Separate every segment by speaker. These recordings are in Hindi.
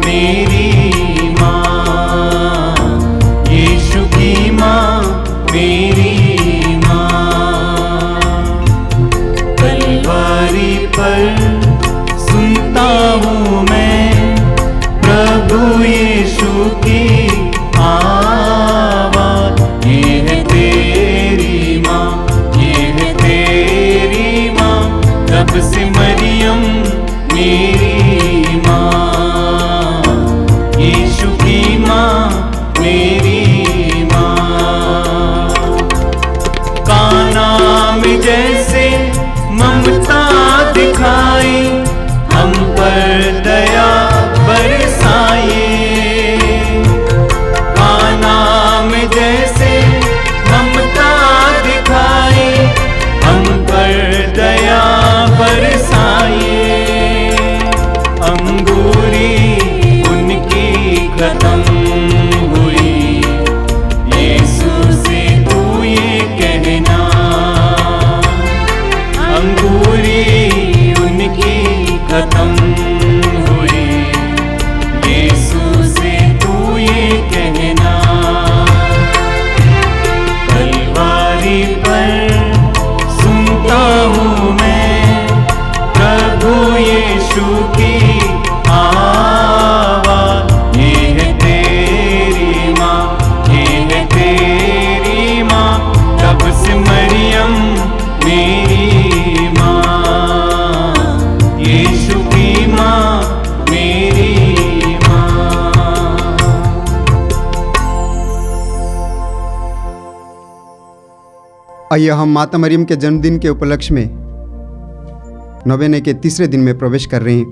Speaker 1: मेरी माँ, यीशु की माँ मेरी माँ। कलवारी पर सुनता हूँ मैं प्रभु यीशु की आवाज़, ये है तेरी माँ, ये है तेरी माँ, तब से मरियम मेरी माँ, यीशु की माँ मेरी माँ। काना में जैसे ममता दिखाई, हम पर दया बरसाए। काना में जैसे ममता दिखाई, हम पर दया बरसाए। अंगूरी उनकी खत्म हुई, यीशु से तू ये कहना। अंगूरी उनकी खत्म हुई, यीशु से तू ये कहना। तलवारी पर सुनता हूँ मैं प्रभु यीशु की आवाज़, ये है तेरी माँ, ये है तेरी माँ, तब से मरियम मेरी माँ, यीशु की माँ मेरी माँ।
Speaker 2: आइए हम माता मरियम के जन्मदिन के उपलक्ष्य में नवेने के तीसरे दिन में प्रवेश कर रहे हैं।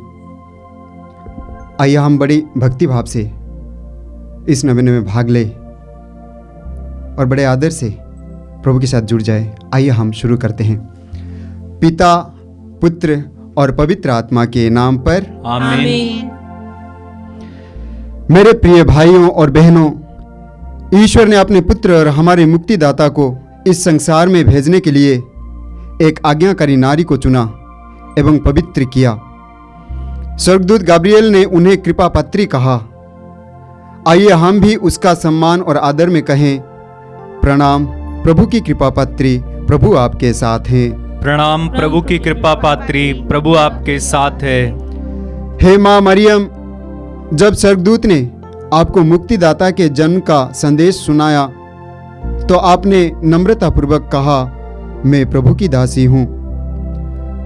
Speaker 2: आइए हम बड़ी भक्ति भाव से इस नवेने में भाग ले और बड़े आदर से प्रभु के साथ जुड़ जाए। आइए हम शुरू करते हैं। पिता, पुत्र और पवित्र आत्मा के नाम पर
Speaker 1: आमीन।
Speaker 2: मेरे प्रिय भाइयों और बहनों, ईश्वर ने अपने पुत्र और हमारे मुक्तिदाता को इस संसार में भेजने के लिए एक आज्ञाकारी नारी को चुना एवं पवित्र किया। स्वर्गदूत गाब्रिएल ने उन्हें कृपा पात्री कहा। आइए हम भी उसका सम्मान और आदर में कहें, प्रणाम प्रभु की कृपा पात्री, प्रभु आपके साथ हैं।
Speaker 1: प्रणाम प्रभु की कृपा पात्री, प्रभु आपके साथ है।
Speaker 2: हे माँ मरियम, जब स्वर्गदूत ने आपको मुक्तिदाता के जन्म का संदेश सुनाया तो आपने नम्रतापूर्वक कहा, मैं प्रभु की दासी हूँ।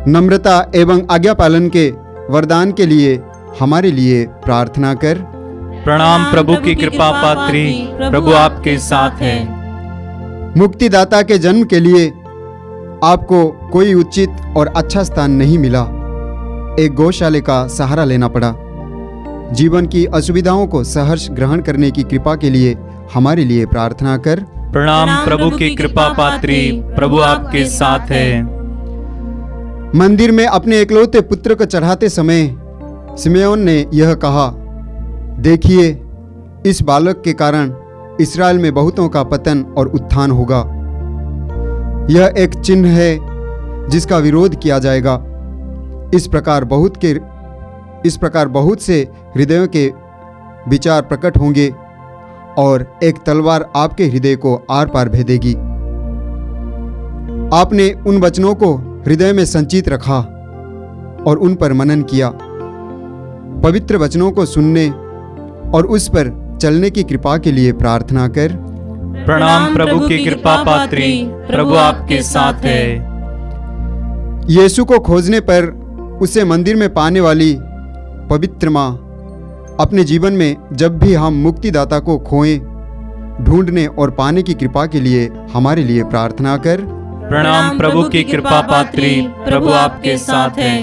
Speaker 2: नम्रता एवं आज्ञा पालन के वरदान के लिए हमारे लिए प्रार्थना कर।
Speaker 1: प्रणाम प्रभु की कृपा पात्री, प्रभु आपके साथ है।
Speaker 2: मुक्तिदाता के जन्म के लिए आपको कोई उचित और अच्छा स्थान नहीं मिला। एक गौशाले का सहारा लेना पड़ा। जीवन की असुविधाओं को सहर्ष ग्रहण करने की कृपा के लिए हमारे लिए प्रार्थना कर।
Speaker 1: प्रणाम प्रभु की कृपा पात्री, प्रभु आपके साथ है।
Speaker 2: मंदिर में अपने इकलौते पुत्र को चढ़ाते समय सिमेओन ने यह कहा, देखिए, इस बालक के कारण इस्राएल में बहुतों का पतन और उत्थान होगा। यह एक चिन्ह है जिसका विरोध किया जाएगा। इस प्रकार बहुत से हृदयों के विचार प्रकट होंगे और एक तलवार आपके हृदय को आर पार भेदेगी। आपने उन वचनों को हृदय में संचित रखा और उन पर मनन किया। पवित्र वचनों को सुनने और उस पर चलने की कृपा के लिए प्रार्थना कर।
Speaker 1: प्रणाम प्रभु की कृपा पात्री, प्रभु आपके साथ है।
Speaker 2: यीशु को खोजने पर उसे मंदिर में पाने वाली पवित्र माँ, अपने जीवन में जब भी हम मुक्तिदाता को खोएं, ढूंढने और पाने की कृपा के लिए हमारे लिए प्रार्थना कर।
Speaker 1: प्रणाम प्रभु की कृपा पात्री, प्रभु आपके साथ है।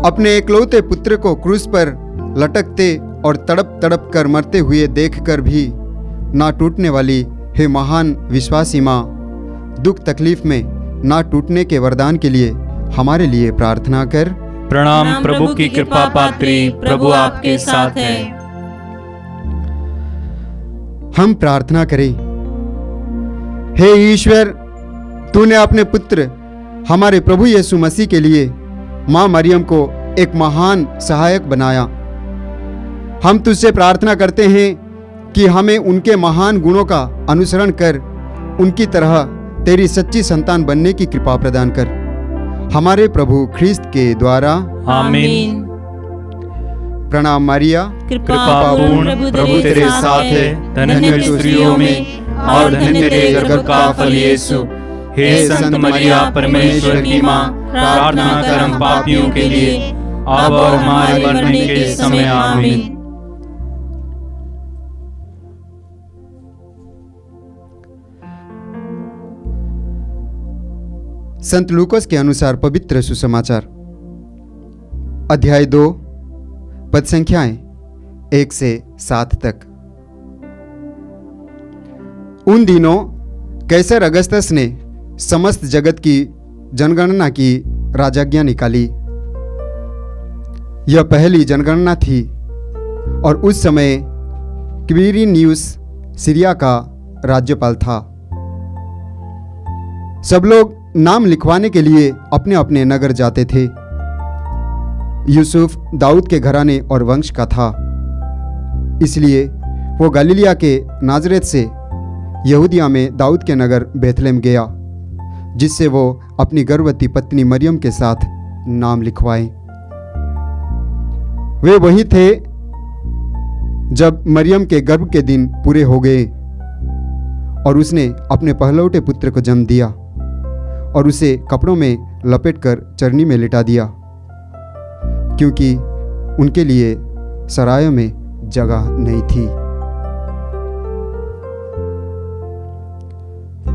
Speaker 2: अपने इकलौते पुत्र को क्रूस पर लटकते और तड़प तड़प कर मरते हुए देखकर भी ना टूटने वाली हे महान विश्वासी माँ, दुख तकलीफ में ना टूटने के वरदान के लिए हमारे लिए प्रार्थना कर।
Speaker 1: प्रणाम प्रभु की कृपा पात्री, प्रभु आपके साथ है।
Speaker 2: हम प्रार्थना करें। हे ईश्वर, तूने अपने पुत्र हमारे प्रभु यीशु मसीह के लिए माँ मरियम को एक महान सहायक बनाया। हम तुझसे प्रार्थना करते हैं कि हमें उनके महान गुणों का अनुसरण कर उनकी तरह तेरी सच्ची संतान बनने की कृपा प्रदान कर, हमारे प्रभु ख्रिस्त के द्वारा।
Speaker 1: आमीन।
Speaker 2: प्रणाम मारिया,
Speaker 1: कृपा पूर्ण प्रभु तेरे साथ है, धन्य तू स्त्रियों में और धन्य तेरे गर्भ का फल यीशु। हे संत मरिया परमेश्वर की माँ, प्रार्थना कर हम पापियों के लिए अब और हमारे मरने के समय। आमीन।
Speaker 2: संत लूकास के अनुसार पवित्र सुसमाचार अध्याय 2 पद संख्याएं 1 से 7 तक। उन दिनों कैसर अगस्तस ने समस्त जगत की जनगणना की राजाज्ञा निकाली। यह पहली जनगणना थी और उस समय क्विरिनियुस सीरिया का राज्यपाल था। सब लोग नाम लिखवाने के लिए अपने अपने नगर जाते थे। यूसुफ दाऊद के घराने और वंश का था, इसलिए वो गलीलिया के नाजरेत से यहूदिया में दाऊद के नगर बेथलेम गया, जिससे वो अपनी गर्भवती पत्नी मरियम के साथ नाम लिखवाए। वे वही थे जब मरियम के गर्भ के दिन पूरे हो गए और उसने अपने पहलौठे पुत्र को जन्म दिया और उसे कपड़ों में लपेटकर चरनी में लिटा दिया, क्योंकि उनके लिए सराय में जगह नहीं थी।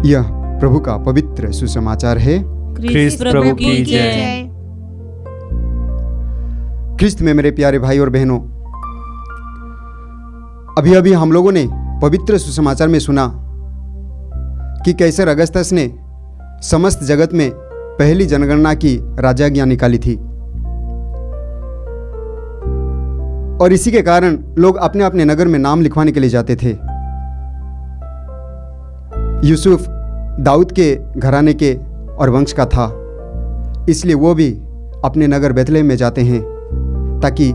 Speaker 2: यह प्रभु का पवित्र सुसमाचार है।
Speaker 1: ख्रिस्त प्रभु की जय।
Speaker 2: ख्रिस्त में मेरे प्यारे भाई और बहनों, अभी अभी हम लोगों ने पवित्र सुसमाचार में सुना कि कैसर अगस्तस ने समस्त जगत में पहली जनगणना की राजाज्ञा निकाली थी और इसी के कारण लोग अपने अपने नगर में नाम लिखवाने के लिए जाते थे। यूसुफ दाऊद के घराने के और वंश का था, इसलिए वो भी अपने नगर बेथलेहम में जाते हैं ताकि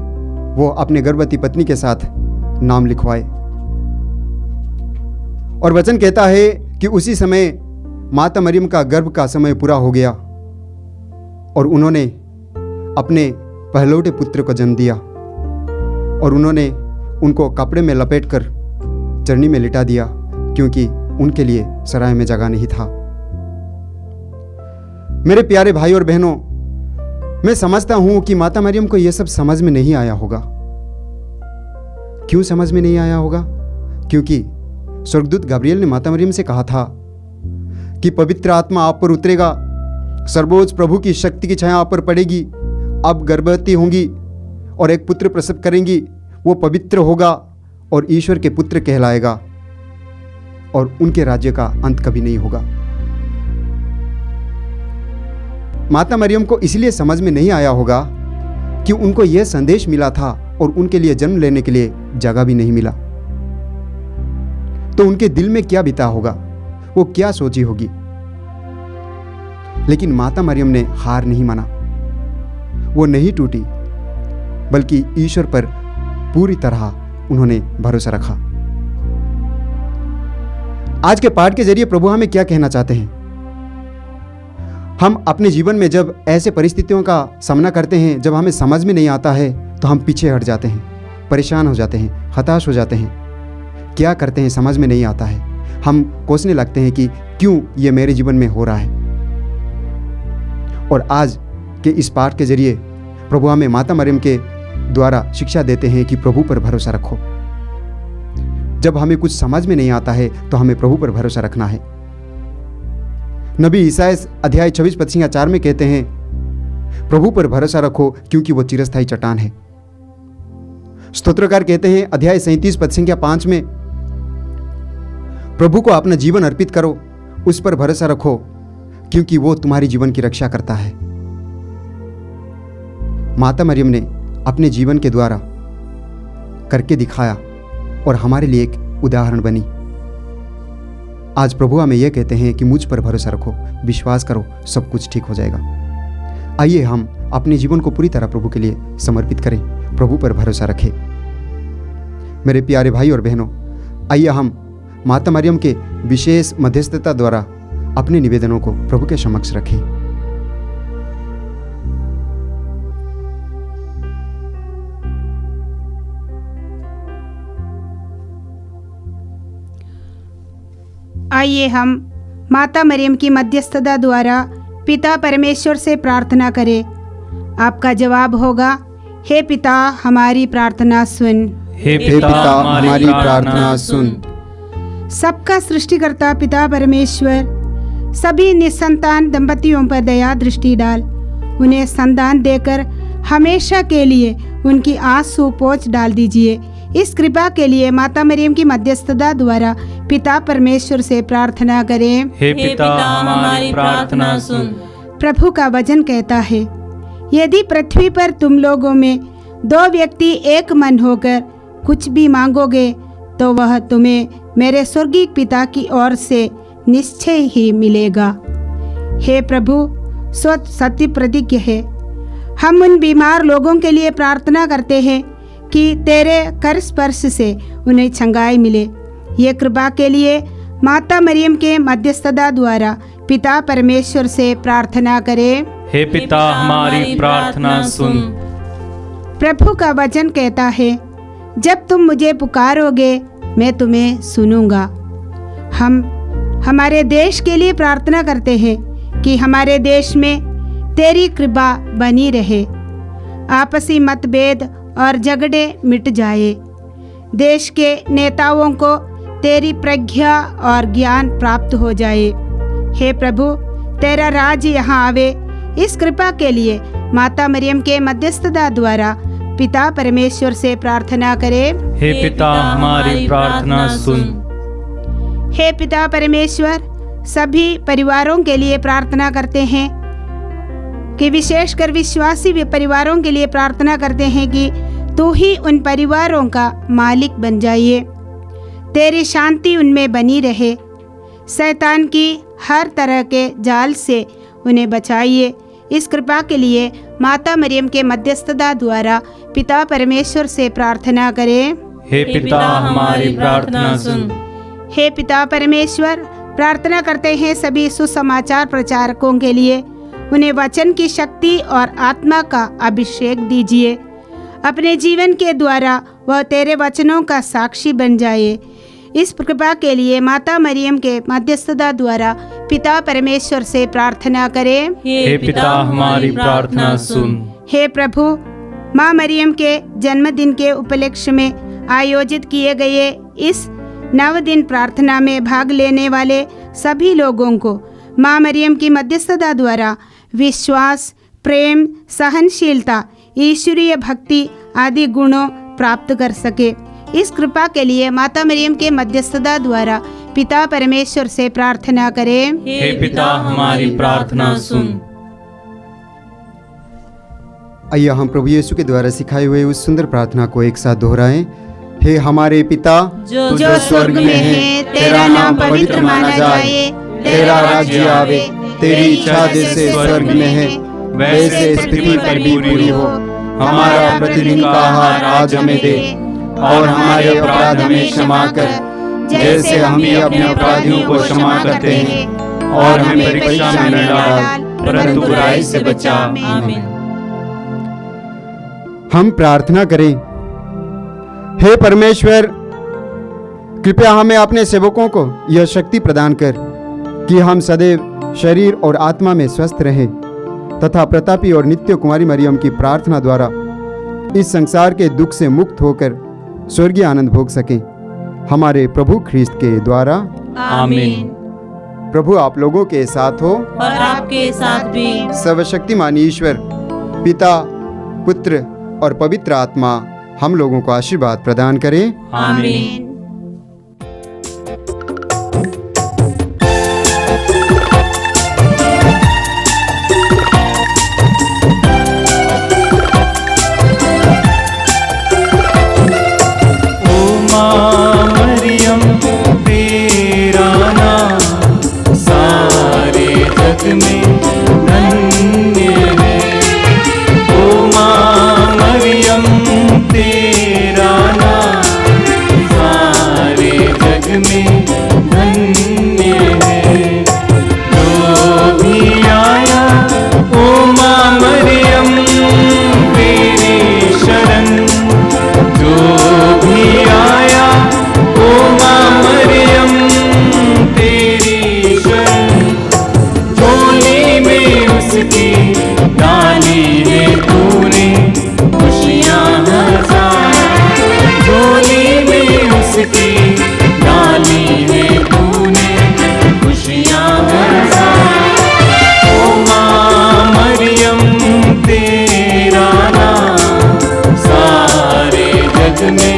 Speaker 2: वो अपने गर्भवती पत्नी के साथ नाम लिखवाए। और वचन कहता है कि उसी समय माता मरियम का गर्भ का समय पूरा हो गया और उन्होंने अपने पहलौठे पुत्र को जन्म दिया और उन्होंने उनको कपड़े में लपेटकर चरनी में लिटा दिया, क्योंकि उनके लिए सराय में जगह नहीं था। मेरे प्यारे भाई और बहनों, मैं समझता हूं कि माता मरियम को यह सब समझ में नहीं आया होगा। क्यों समझ में नहीं आया होगा? क्योंकि स्वर्गदूत गब्रिएल ने माता मरियम से कहा था कि पवित्र आत्मा आप पर उतरेगा, सर्वोच्च प्रभु की शक्ति की छाया आप पर पड़ेगी, आप गर्भवती होंगी और एक पुत्र प्रसव करेंगी, वो पवित्र होगा और ईश्वर के पुत्र कहलाएगा और उनके राज्य का अंत कभी नहीं होगा। माता मरियम को इसलिए समझ में नहीं आया होगा कि उनको यह संदेश मिला था और उनके लिए जन्म लेने के लिए जगह भी नहीं मिला। तो उनके दिल में क्या बीता होगा, वो क्या सोची होगी। लेकिन माता मरियम ने हार नहीं माना, वो नहीं टूटी, बल्कि ईश्वर पर पूरी तरह उन्होंने भरोसा रखा। आज के पाठ के जरिए प्रभु हमें क्या कहना चाहते हैं? हम अपने जीवन में जब ऐसे परिस्थितियों का सामना करते हैं, जब हमें समझ में नहीं आता है, तो हम पीछे हट जाते हैं, परेशान हो जाते हैं, हताश हो जाते हैं। क्या करते हैं समझ में नहीं आता है। हम कोसने लगते हैं कि क्यों ये मेरे जीवन में हो रहा है। और आज के इस पाठ के जरिए प्रभु हमें माता मरियम के द्वारा शिक्षा देते हैं कि प्रभु पर भरोसा रखो। जब हमें कुछ समझ में नहीं आता है तो हमें प्रभु पर भरोसा रखना है। नबी ईसाया अध्याय 26 पद 4 में कहते हैं, प्रभु पर भरोसा रखो क्योंकि वो चिरस्थायी चट्टान है। स्तोत्रकार कहते हैं अध्याय 37 पद 5 में, प्रभु को अपना जीवन अर्पित करो, उस पर भरोसा रखो क्योंकि वो तुम्हारी जीवन की रक्षा करता है। माता मरियम ने अपने जीवन के द्वारा करके दिखाया और हमारे लिए एक उदाहरण बनी। आज प्रभु हमें यह कहते हैं कि मुझ पर भरोसा रखो, विश्वास करो, सब कुछ ठीक हो जाएगा। आइए हम अपने जीवन को पूरी तरह प्रभु के लिए समर्पित करें, प्रभु पर भरोसा रखें। मेरे प्यारे भाई और बहनों, आइए हम माता मरियम के विशेष मध्यस्थता द्वारा अपने निवेदनों को प्रभु के समक्ष रखें।
Speaker 3: आइए हम माता मरियम की मध्यस्थता द्वारा पिता परमेश्वर से प्रार्थना करें। आपका जवाब होगा, हे पिता हमारी प्रार्थना सुन।
Speaker 1: हे पिता हमारी प्रार्थना सुन।
Speaker 3: सबका सृष्टिकर्ता पिता परमेश्वर सभी निसंतान दंपतियों पर दया दृष्टि डाल, उन्हें संतान देकर हमेशा के लिए उनकी आंसू पोंछ डाल दीजिए। इस कृपा के लिए माता मरियम की मध्यस्थता द्वारा पिता परमेश्वर से प्रार्थना करें।
Speaker 1: हे पिता हमारी प्रार्थना सुन।
Speaker 3: प्रभु का वचन कहता है, यदि पृथ्वी पर तुम लोगों में 2 व्यक्ति एक मन होकर कुछ भी मांगोगे तो वह तुम्हें मेरे स्वर्गीय पिता की ओर से निश्चय ही मिलेगा। हे प्रभु, सत्य प्रतिज्ञ है, हम उन बीमार लोगों के लिए प्रार्थना करते हैं कि तेरे कर स्पर्श से उन्हें चंगाई मिले। ये कृपा के लिए माता मरियम के मध्यस्थता द्वारा पिता परमेश्वर से प्रार्थना करें।
Speaker 1: हे पिता हमारी प्रार्थना सुन।
Speaker 3: प्रभु का वचन कहता है, जब तुम मुझे पुकारोगे मैं तुम्हें सुनूंगा। हम हमारे देश के लिए प्रार्थना करते हैं कि हमारे देश में तेरी कृपा बनी रहे, आपसी मतभेद और झगड़े मिट जाए, देश के नेताओं को तेरी प्रज्ञा और ज्ञान प्राप्त हो जाए। हे प्रभु, तेरा राज यहाँ आवे। इस कृपा के लिए माता मरियम के मध्यस्थता द्वारा पिता परमेश्वर से प्रार्थना करें।
Speaker 1: हे पिता हमारी प्रार्थना सुन।
Speaker 3: हे पिता परमेश्वर, सभी परिवारों के लिए प्रार्थना करते हैं कि विशेषकर विश्वासी परिवारों के लिए प्रार्थना करते हैं कि तू ही उन परिवारों का मालिक बन जाइए, तेरी शांति उनमें बनी रहे, शैतान की हर तरह के जाल से उन्हें बचाइए। इस कृपा के लिए माता मरियम के मध्यस्थता द्वारा पिता परमेश्वर से प्रार्थना करें।
Speaker 1: हे पिता हमारी प्रार्थना सुन।
Speaker 3: हे पिता परमेश्वर, प्रार्थना करते हैं सभी सुसमाचार प्रचारकों के लिए, उन्हें वचन की शक्ति और आत्मा का अभिषेक दीजिए। अपने जीवन के द्वारा वह तेरे वचनों का साक्षी बन जाए। इस कृपा के लिए माता मरियम के मध्यस्थता द्वारा पिता परमेश्वर से प्रार्थना करें।
Speaker 1: हे पिता हमारी प्रार्थना सुन।
Speaker 3: हे प्रभु, माँ मरियम के जन्मदिन के उपलक्ष्य में आयोजित किए गए इस 9 दिन प्रार्थना में भाग लेने वाले सभी लोगों को माँ मरियम की मध्यस्थता द्वारा विश्वास, प्रेम, सहनशीलता, ईश्वरीय भक्ति आदि गुणों प्राप्त कर सके। इस कृपा के लिए माता मरियम के मध्यस्थता द्वारा पिता परमेश्वर से प्रार्थना करें।
Speaker 1: हे पिता हमारी प्रार्थना सुन।
Speaker 2: आइए हम प्रभु यीशु के द्वारा सिखाए हुए उस सुंदर प्रार्थना को एक साथ दोहराएं। हे हमारे पिता
Speaker 3: जो स्वर्ग में है, तेरा नाम पवित्र माना जाए,
Speaker 2: तेरा राज्य आवे, तेरी इच्छा जैसे स्वर्ग में है वैसे इस पृथ्वी पर भी पूरी हो। हमारा प्रतिदिन का आहार आज हमें दे, और हमारे अपराध हमें क्षमा कर जैसे हम भी अपने अपराधियों को क्षमा करते हैं, और हमें परीक्षा में न डाल परंतु बुराई से बचा। आमीन। हम प्रार्थना करें। हे परमेश्वर, कृपया हमें अपने सेवकों को यह शक्ति प्रदान कर कि हम सदैव शरीर और आत्मा में स्वस्थ रहें तथा प्रतापी और नित्य कुमारी मरियम की प्रार्थना द्वारा इस संसार के दुख से मुक्त होकर स्वर्गीय आनंद भोग सकें, हमारे प्रभु ख्रीस्त के द्वारा।
Speaker 1: आमीन।
Speaker 2: प्रभु आप लोगों के साथ हो
Speaker 4: और आपके साथ भी।
Speaker 2: सर्वशक्तिमान ईश्वर पिता, पुत्र और पवित्र आत्मा हम लोगों को आशीर्वाद प्रदान करें।
Speaker 1: आमीन। में धन्य है, ओ माँ मरियम तेरा नाम में